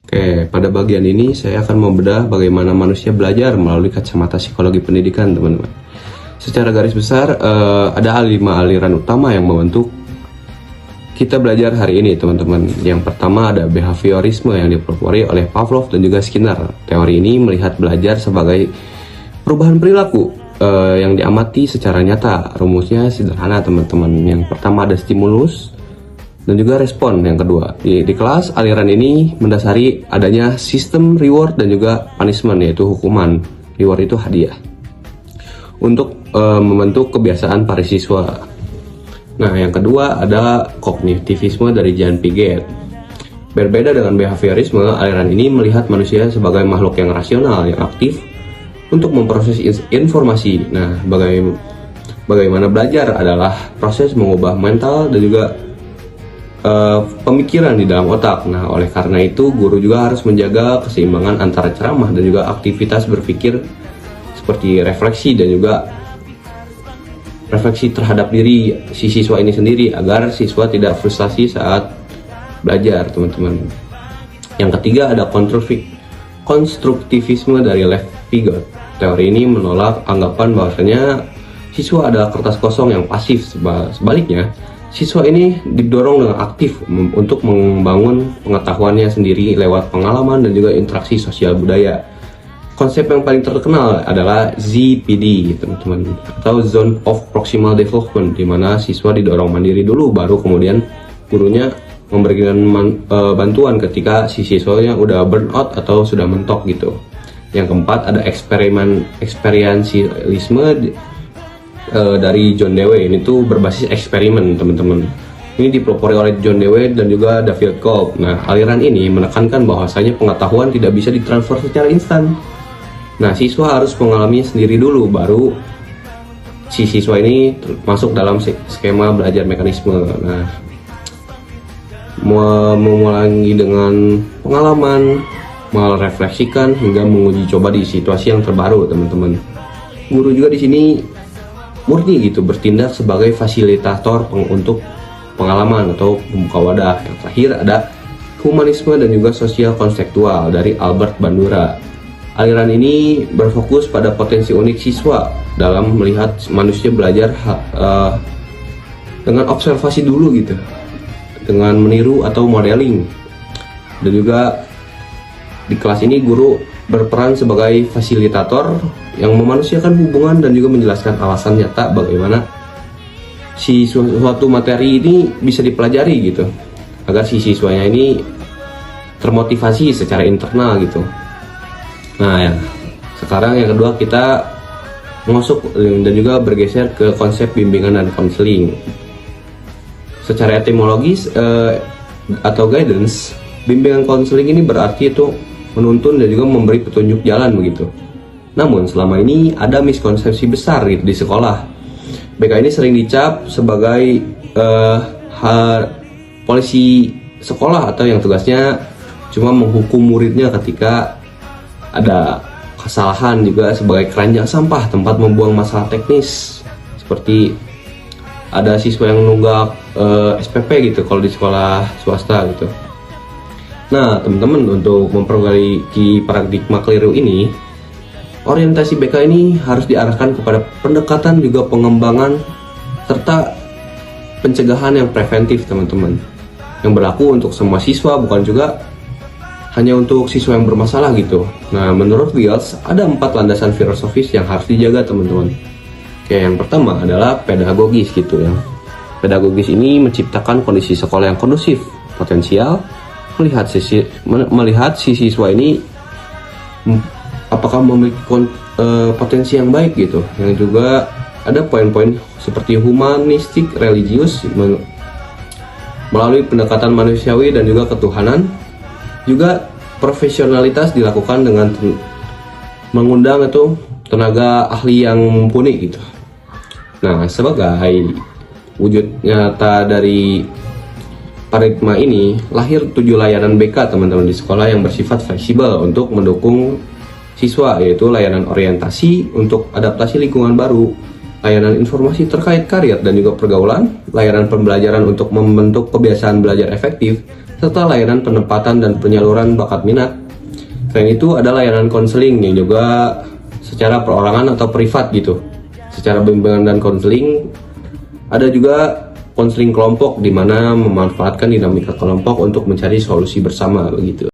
Oke, pada bagian ini saya akan membedah bagaimana manusia belajar melalui kacamata psikologi pendidikan, teman-teman. Secara garis besar, ada 5 aliran utama yang membentuk kita belajar hari ini, teman-teman. Yang pertama ada behaviorisme yang dipelopori oleh Pavlov dan juga Skinner. Teori ini melihat belajar sebagai perubahan perilaku yang diamati secara nyata. Rumusnya sederhana, teman-teman. Yang pertama ada stimulus dan juga respon yang kedua. Di kelas, aliran ini mendasari adanya sistem reward dan juga punishment, yaitu hukuman. Reward itu hadiah. Untuk membentuk kebiasaan para siswa. Nah, yang kedua ada kognitivisme dari Jean Piaget. Berbeda dengan behaviorisme, aliran ini melihat manusia sebagai makhluk yang rasional, yang aktif untuk memproses informasi. Nah, bagaimana belajar adalah proses mengubah mental dan juga pemikiran di dalam otak. Nah, oleh karena itu guru juga harus menjaga keseimbangan antara ceramah dan juga aktivitas berpikir seperti refleksi dan juga refleksi terhadap diri si siswa ini sendiri agar siswa tidak frustasi saat belajar, teman-teman. Yang ketiga ada konstruktivisme dari Lev Piaget. Teori ini menolak anggapan bahwasanya siswa adalah kertas kosong yang pasif. Sebaliknya, siswa ini didorong dengan aktif untuk membangun pengetahuannya sendiri lewat pengalaman dan juga interaksi sosial budaya. Konsep yang paling terkenal adalah ZPD, teman-teman, atau Zone of Proximal Development, di mana siswa didorong mandiri dulu, baru kemudian gurunya memberikan bantuan ketika si siswanya udah burnout atau sudah mentok gitu. Yang keempat ada eksperiensialisme dari John Dewey. Ini tuh berbasis eksperimen, teman-teman. Ini dipelopori oleh John Dewey dan juga David Kolb. Nah, aliran ini menekankan bahwasanya pengetahuan tidak bisa ditransfer secara instan. Nah, siswa harus mengalami sendiri dulu, baru si siswa ini masuk dalam skema belajar mekanisme. Nah, memulai dengan pengalaman, merefleksikan hingga menguji coba di situasi yang terbaru, teman-teman. Guru juga di sini murni gitu bertindak sebagai fasilitator untuk pengalaman atau pembuka wadah. Yang terakhir ada humanisme dan juga sosial konseptual dari Albert Bandura. Aliran ini berfokus pada potensi unik siswa dalam melihat manusia belajar dengan observasi dulu gitu, dengan meniru atau modeling. Dan juga di kelas ini guru berperan sebagai fasilitator yang memanusiakan hubungan dan juga menjelaskan alasan nyata bagaimana si suatu materi ini bisa dipelajari gitu, agar si siswanya ini termotivasi secara internal gitu. Nah, ya, sekarang yang kedua kita masuk dan juga bergeser ke konsep bimbingan dan konseling. Secara etimologis atau guidance, bimbingan konseling ini berarti itu menuntun dan juga memberi petunjuk jalan begitu. Namun selama ini ada miskonsepsi besar gitu di sekolah. BK ini sering dicap sebagai polisi sekolah atau yang tugasnya cuma menghukum muridnya ketika ada kesalahan, juga sebagai keranjang sampah, tempat membuang masalah teknis, seperti ada siswa yang nunggak SPP gitu kalau di sekolah swasta gitu. Nah, teman-teman, untuk memperbaiki paradigma keliru ini, orientasi BK ini harus diarahkan kepada pendekatan juga pengembangan serta pencegahan yang preventif, teman-teman, yang berlaku untuk semua siswa, bukan juga hanya untuk siswa yang bermasalah gitu. Nah, menurut Wiels ada 4 landasan filosofis yang harus dijaga, teman-teman. Oke, yang pertama adalah pedagogis gitu ya. Pedagogis ini menciptakan kondisi sekolah yang kondusif, potensial, melihat si siswa ini apakah memiliki potensi yang baik gitu. Yang juga ada poin-poin seperti humanistik, religius, melalui pendekatan manusiawi dan juga ketuhanan. Juga profesionalitas dilakukan dengan mengundang itu tenaga ahli yang mumpuni gitu. Nah, sebagai wujud nyata dari paradigma ini, lahir 7 layanan BK, teman-teman, di sekolah yang bersifat fleksibel untuk mendukung siswa, yaitu layanan orientasi untuk adaptasi lingkungan baru, layanan informasi terkait karier dan juga pergaulan, layanan pembelajaran untuk membentuk kebiasaan belajar efektif, serta layanan penempatan dan penyaluran bakat minat. Selain itu ada layanan konseling yang juga secara perorangan atau privat gitu. Secara bimbingan dan konseling, ada juga konseling kelompok di mana memanfaatkan dinamika kelompok untuk mencari solusi bersama begitu.